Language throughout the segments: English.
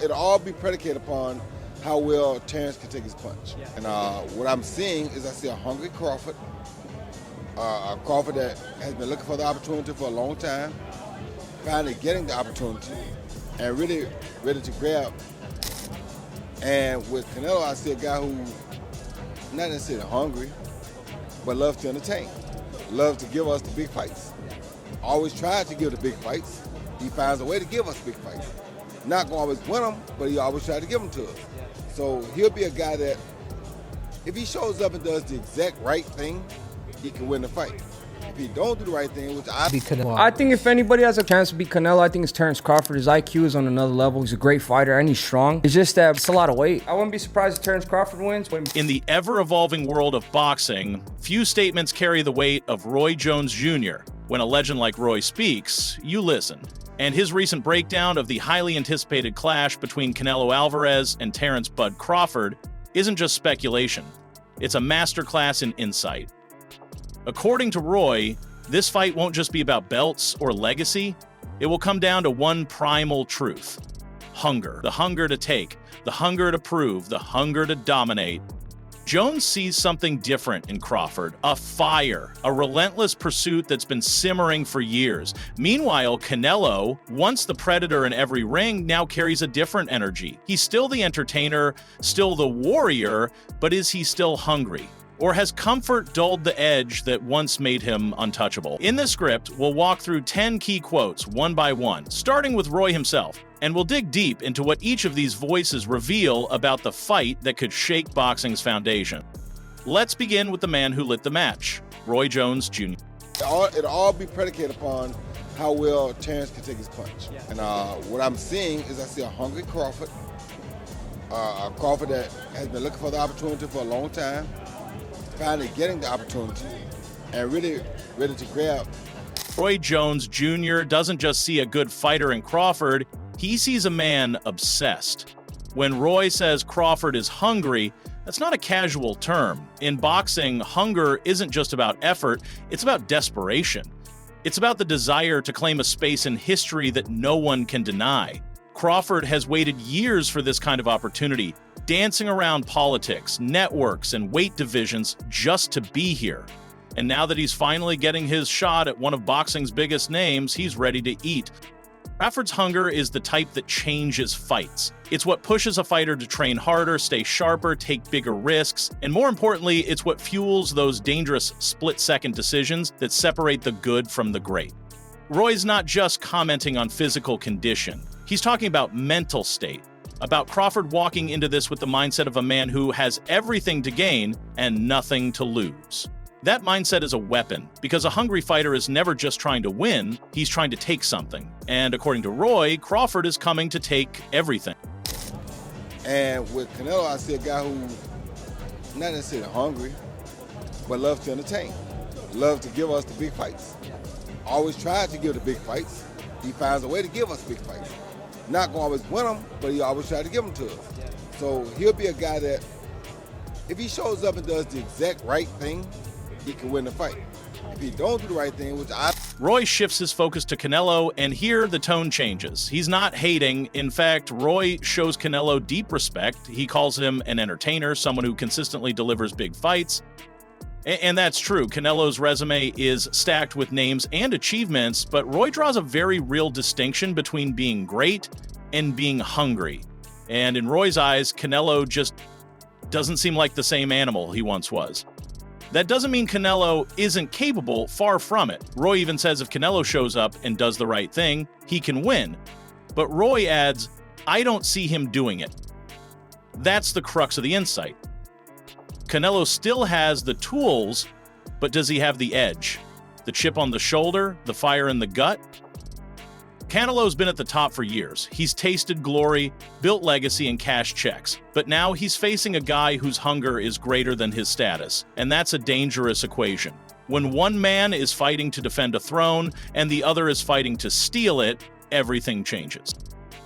it'll all be predicated upon how well Terence can take his punch. Yeah. And what I'm seeing is I see a hungry Crawford, a Crawford that has been looking for the opportunity for a long time, finally getting the opportunity, and really ready to grab. And with Canelo, I see a guy who not necessarily hungry, but loves to entertain, loves to give us the big fights. Always tries to give the big fights. He finds a way to give us big fights. Not gonna always win them, but he always tries to give them to us. So he'll be a guy that, if he shows up and does the exact right thing, he can win the fight. If he don't do the right thing, which I think if anybody has a chance to beat Canelo, I think it's Terence Crawford. His IQ is on another level. He's a great fighter and he's strong. It's just that it's a lot of weight. I wouldn't be surprised if Terence Crawford wins. In the ever-evolving world of boxing, few statements carry the weight of Roy Jones Jr. When a legend like Roy speaks, you listen. And his recent breakdown of the highly anticipated clash between Canelo Alvarez and Terence "Bud" Crawford isn't just speculation. It's a masterclass in insight. According to Roy, this fight won't just be about belts or legacy. It will come down to one primal truth: hunger. The hunger to take, the hunger to prove, the hunger to dominate. Jones sees something different in Crawford, a fire, a relentless pursuit that's been simmering for years. Meanwhile, Canelo, once the predator in every ring, now carries a different energy. He's still the entertainer, still the warrior, but is he still hungry? Or has comfort dulled the edge that once made him untouchable? In this script, we'll walk through 10 key quotes one by one, starting with Roy himself, and we'll dig deep into what each of these voices reveal about the fight that could shake boxing's foundation. Let's begin with the man who lit the match, Roy Jones Jr. It'll all be predicated upon how well Terence can take his punch. Yeah. And what I'm seeing is I see a hungry Crawford, a Crawford that has been looking for the opportunity for a long time, finally getting the opportunity, and really ready to grab. Roy Jones Jr. doesn't just see a good fighter in Crawford, he sees a man obsessed. When Roy says Crawford is hungry, that's not a casual term. In boxing, hunger isn't just about effort, it's about desperation. It's about the desire to claim a space in history that no one can deny. Crawford has waited years for this kind of opportunity, dancing around politics, networks, and weight divisions just to be here. And now that he's finally getting his shot at one of boxing's biggest names, he's ready to eat. Crawford's hunger is the type that changes fights. It's what pushes a fighter to train harder, stay sharper, take bigger risks, and more importantly, it's what fuels those dangerous split-second decisions that separate the good from the great. Roy's not just commenting on physical condition. He's talking about mental state, about Crawford walking into this with the mindset of a man who has everything to gain and nothing to lose. That mindset is a weapon, because a hungry fighter is never just trying to win, he's trying to take something. And according to Roy, Crawford is coming to take everything. And with Canelo, I see a guy who not necessarily hungry, but loves to entertain, loves to give us the big fights. Always tries to give the big fights. He finds a way to give us big fights. Not gonna always win them, but he always tries to give them to us. So he'll be a guy that, if he shows up and does the exact right thing, he can win the fight. If he don't do the right thing, which Roy shifts his focus to Canelo, and here the tone changes. He's not hating. In fact, Roy shows Canelo deep respect. He calls him an entertainer, someone who consistently delivers big fights. And that's true. Canelo's resume is stacked with names and achievements, but Roy draws a very real distinction between being great and being hungry. And in Roy's eyes, Canelo just doesn't seem like the same animal he once was. That doesn't mean Canelo isn't capable, far from it. Roy even says if Canelo shows up and does the right thing, he can win. But Roy adds, I don't see him doing it. That's the crux of the insight. Canelo still has the tools, but does he have the edge? The chip on the shoulder? The fire in the gut? Canelo's been at the top for years. He's tasted glory, built legacy, and cashed checks. But now he's facing a guy whose hunger is greater than his status, and that's a dangerous equation. When one man is fighting to defend a throne and the other is fighting to steal it, everything changes.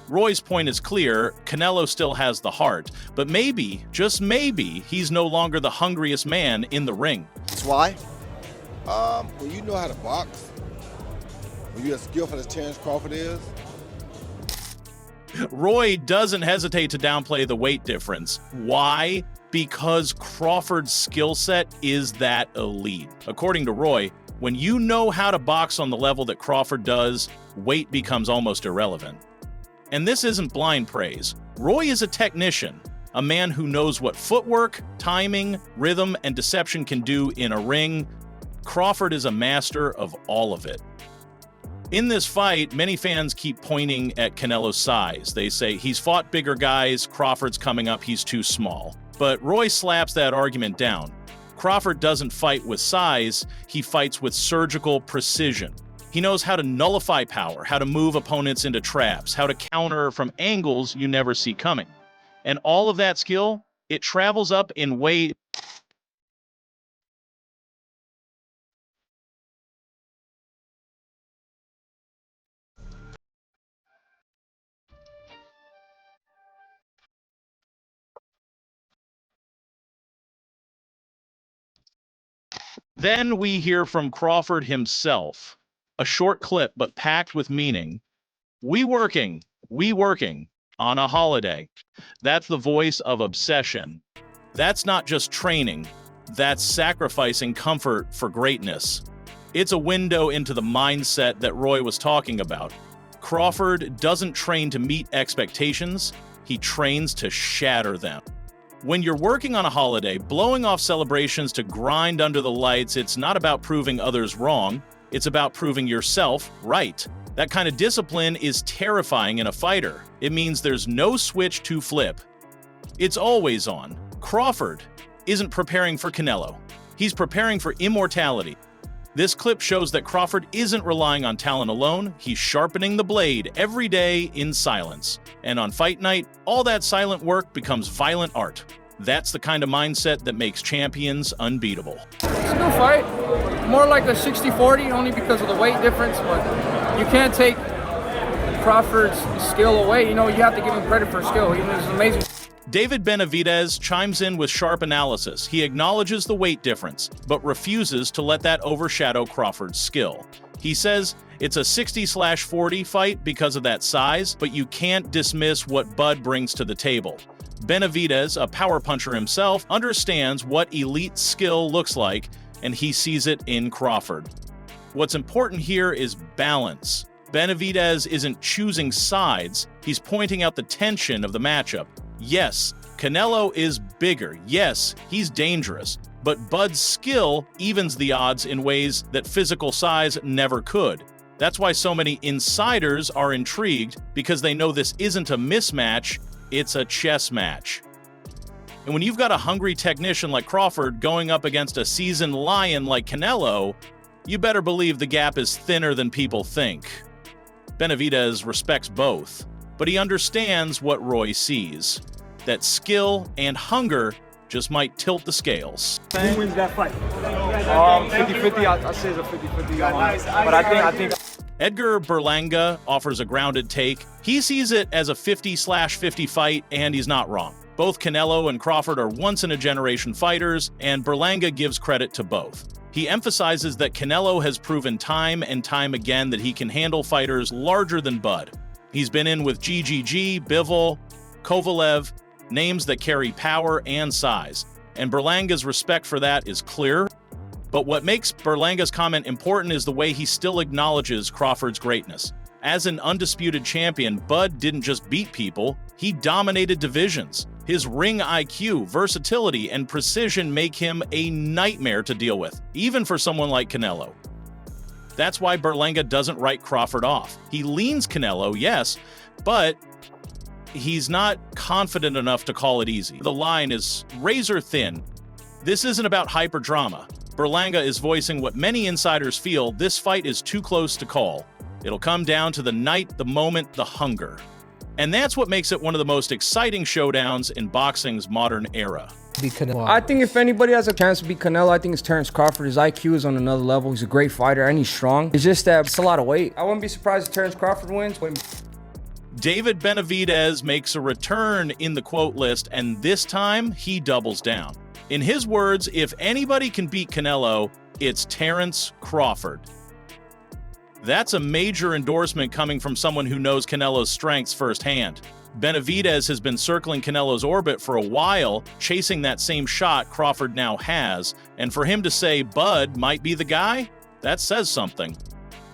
Roy's point is clear, Canelo still has the heart, but maybe, just maybe, he's no longer the hungriest man in the ring. That's why. When you know how to box, when you're as skillful as Terence Crawford is. Roy doesn't hesitate to downplay the weight difference. Why? Because Crawford's skill set is that elite. According to Roy, when you know how to box on the level that Crawford does, weight becomes almost irrelevant. And this isn't blind praise. Roy is a technician, a man who knows what footwork, timing, rhythm, and deception can do in a ring. Crawford is a master of all of it. In this fight, many fans keep pointing at Canelo's size. They say he's fought bigger guys, Crawford's coming up, he's too small. But Roy slaps that argument down. Crawford doesn't fight with size, he fights with surgical precision. He knows how to nullify power, how to move opponents into traps, how to counter from angles you never see coming. And all of that skill, it travels up in weight. Then we hear from Crawford himself, a short clip but packed with meaning. We working on a holiday. That's the voice of obsession. That's not just training, that's sacrificing comfort for greatness. It's a window into the mindset that Roy was talking about. Crawford doesn't train to meet expectations, he trains to shatter them. When you're working on a holiday, blowing off celebrations to grind under the lights, it's not about proving others wrong, it's about proving yourself right. That kind of discipline is terrifying in a fighter. It means there's no switch to flip. It's always on. Crawford isn't preparing for Canelo. He's preparing for immortality. This clip shows that Crawford isn't relying on talent alone, he's sharpening the blade every day in silence. And on fight night, all that silent work becomes violent art. That's the kind of mindset that makes champions unbeatable. It's a good fight. More like a 60-40 only because of the weight difference, but you can't take Crawford's skill away. You know, you have to give him credit for skill. He was amazing. David Benavidez chimes in with sharp analysis. He acknowledges the weight difference, but refuses to let that overshadow Crawford's skill. He says it's a 60/40 fight because of that size, but you can't dismiss what Bud brings to the table. Benavidez, a power puncher himself, understands what elite skill looks like, and he sees it in Crawford. What's important here is balance. Benavidez isn't choosing sides, he's pointing out the tension of the matchup. Yes, Canelo is bigger. Yes, he's dangerous. But Bud's skill evens the odds in ways that physical size never could. That's why so many insiders are intrigued, because they know this isn't a mismatch, it's a chess match. And when you've got a hungry technician like Crawford going up against a seasoned lion like Canelo, you better believe the gap is thinner than people think. Benavidez respects both, but he understands what Roy sees, that skill and hunger just might tilt the scales. Who wins that fight? 50-50, I'll say it's a 50-50. But I think Edgar Berlanga offers a grounded take. He sees it as a 50/50 fight, and he's not wrong. Both Canelo and Crawford are once-in-a-generation fighters, and Berlanga gives credit to both. He emphasizes that Canelo has proven time and time again that he can handle fighters larger than Bud. He's been in with GGG, Bivol, Kovalev, names that carry power and size, and Berlanga's respect for that is clear. But what makes Berlanga's comment important is the way he still acknowledges Crawford's greatness. As an undisputed champion, Bud didn't just beat people, he dominated divisions. His ring IQ, versatility, and precision make him a nightmare to deal with, even for someone like Canelo. That's why Berlanga doesn't write Crawford off. He leans Canelo, yes, but he's not confident enough to call it easy. The line is razor thin. This isn't about hyper drama. Berlanga is voicing what many insiders feel: this fight is too close to call. It'll come down to the night, the moment, the hunger. And that's what makes it one of the most exciting showdowns in boxing's modern era. I think if anybody has a chance to beat Canelo, I think it's Terence Crawford. His IQ is on another level. He's a great fighter and he's strong. It's just that it's a lot of weight. I wouldn't be surprised if Terence Crawford wins. David Benavidez makes a return in the quote list, and this time he doubles down. In his words, if anybody can beat Canelo, it's Terence Crawford. That's a major endorsement coming from someone who knows Canelo's strengths firsthand. Benavidez has been circling Canelo's orbit for a while, chasing that same shot Crawford now has, and for him to say Bud might be the guy, that says something.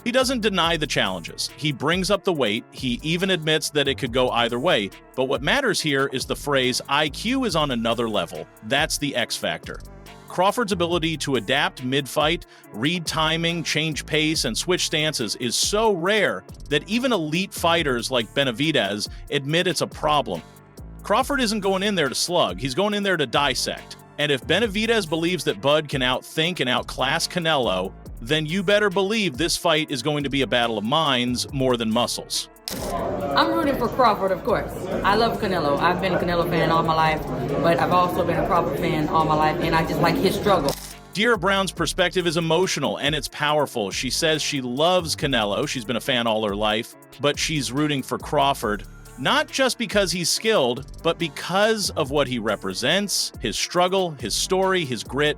He doesn't deny the challenges. He brings up the weight. He even admits that it could go either way. But what matters here is the phrase IQ is on another level. That's the X factor. Crawford's ability to adapt mid-fight, read timing, change pace, and switch stances is so rare that even elite fighters like Benavidez admit it's a problem. Crawford isn't going in there to slug. He's going in there to dissect. And if Benavidez believes that Bud can outthink and outclass Canelo, then you better believe this fight is going to be a battle of minds more than muscles. I'm rooting for Crawford, of course. I love Canelo. I've been a Canelo fan all my life, but I've also been a Crawford fan all my life, and I just like his struggle. Deera Brown's perspective is emotional and it's powerful. She says she loves Canelo. She's been a fan all her life, but she's rooting for Crawford. Not just because he's skilled, but because of what he represents, his struggle, his story, his grit.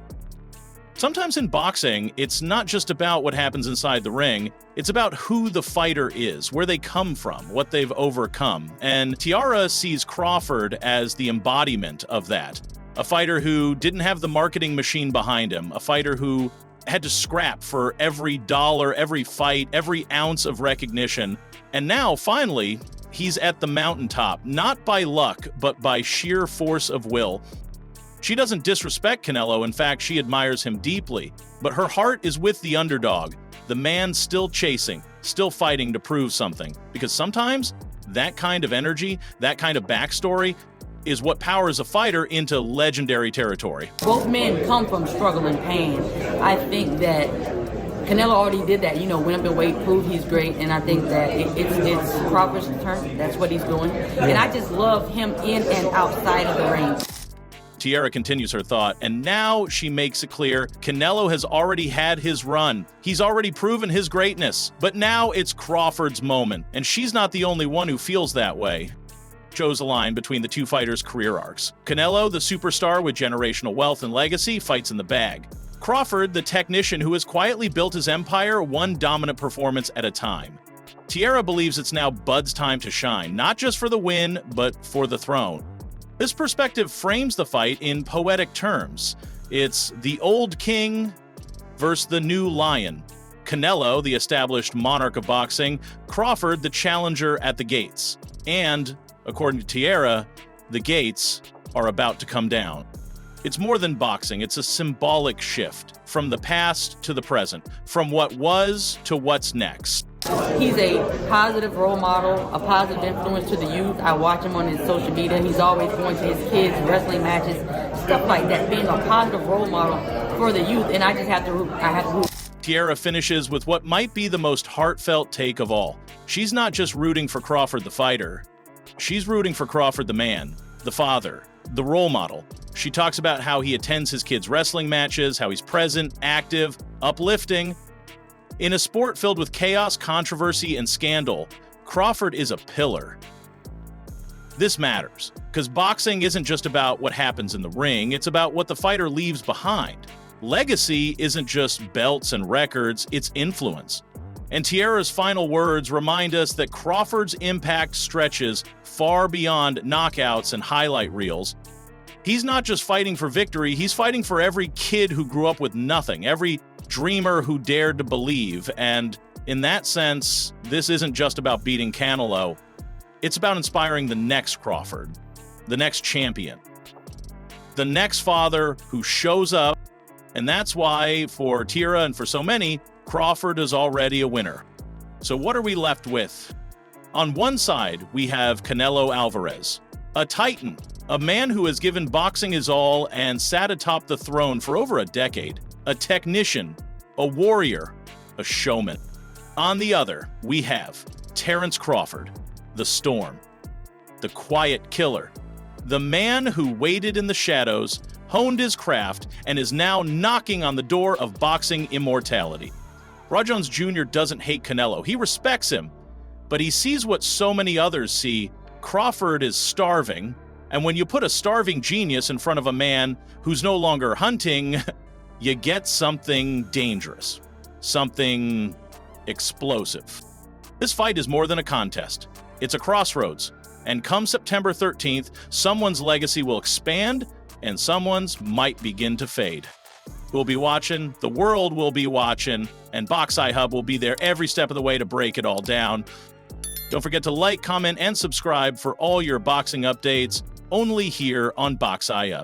Sometimes in boxing, it's not just about what happens inside the ring, it's about who the fighter is, where they come from, what they've overcome. And Terence sees Crawford as the embodiment of that. A fighter who didn't have the marketing machine behind him, a fighter who had to scrap for every dollar, every fight, every ounce of recognition. And now, finally, he's at the mountaintop, not by luck, but by sheer force of will. She doesn't disrespect Canelo. In fact, she admires him deeply. But her heart is with the underdog, the man still chasing, still fighting to prove something. Because sometimes that kind of energy, that kind of backstory, is what powers a fighter into legendary territory. Both men come from struggle and pain. I think that Canelo already did that, went up in weight, proved he's great, and I think that it's Crawford's turn. That's what he's doing. And I just love him in and outside of the ring. Terence continues her thought, and now she makes it clear Canelo has already had his run. He's already proven his greatness, but now it's Crawford's moment, and she's not the only one who feels that way. Shows a line between the two fighters' career arcs. Canelo, the superstar with generational wealth and legacy, fights in the bag. Crawford, the technician who has quietly built his empire one dominant performance at a time. Terence believes it's now Bud's time to shine, not just for the win, but for the throne. This perspective frames the fight in poetic terms. It's the old king versus the new lion. Canelo, the established monarch of boxing, Crawford, the challenger at the gates. And, according to Terence, the gates are about to come down. It's more than boxing, it's a symbolic shift from the past to the present, from what was to what's next. He's a positive role model, a positive influence to the youth. I watch him on his social media. He's always going to his kids' wrestling matches, stuff like that, being a positive role model for the youth, and I just have to root. Terence finishes with what might be the most heartfelt take of all. She's not just rooting for Crawford the fighter. She's rooting for Crawford the man, the father, the role model. She talks about how he attends his kids' wrestling matches, how he's present, active, uplifting. In a sport filled with chaos, controversy, and scandal, Crawford is a pillar. This matters, because boxing isn't just about what happens in the ring, it's about what the fighter leaves behind. Legacy isn't just belts and records, it's influence. And Terrence's final words remind us that Crawford's impact stretches far beyond knockouts and highlight reels. He's not just fighting for victory, he's fighting for every kid who grew up with nothing, every dreamer who dared to believe. And in that sense, this isn't just about beating Canelo. It's about inspiring the next Crawford, the next champion, the next father who shows up. And that's why, for Terence and for so many, Crawford is already a winner. So what are we left with? On one side, we have Canelo Alvarez, a titan, a man who has given boxing his all and sat atop the throne for over a decade. A technician, a warrior, a showman. On the other, we have Terence Crawford, the Storm, the quiet killer, the man who waited in the shadows, honed his craft, and is now knocking on the door of boxing immortality. Roy Jones Jr. doesn't hate Canelo. He respects him, but he sees what so many others see. Crawford is starving, and when you put a starving genius in front of a man who's no longer hunting, you get something dangerous, something explosive. This fight is more than a contest. It's a crossroads. And come September 13th, someone's legacy will expand and someone's might begin to fade. We'll be watching, the world will be watching, and Box Eye Hub will be there every step of the way to break it all down. Don't forget to like, comment, and subscribe for all your boxing updates, only here on Box Eye Hub.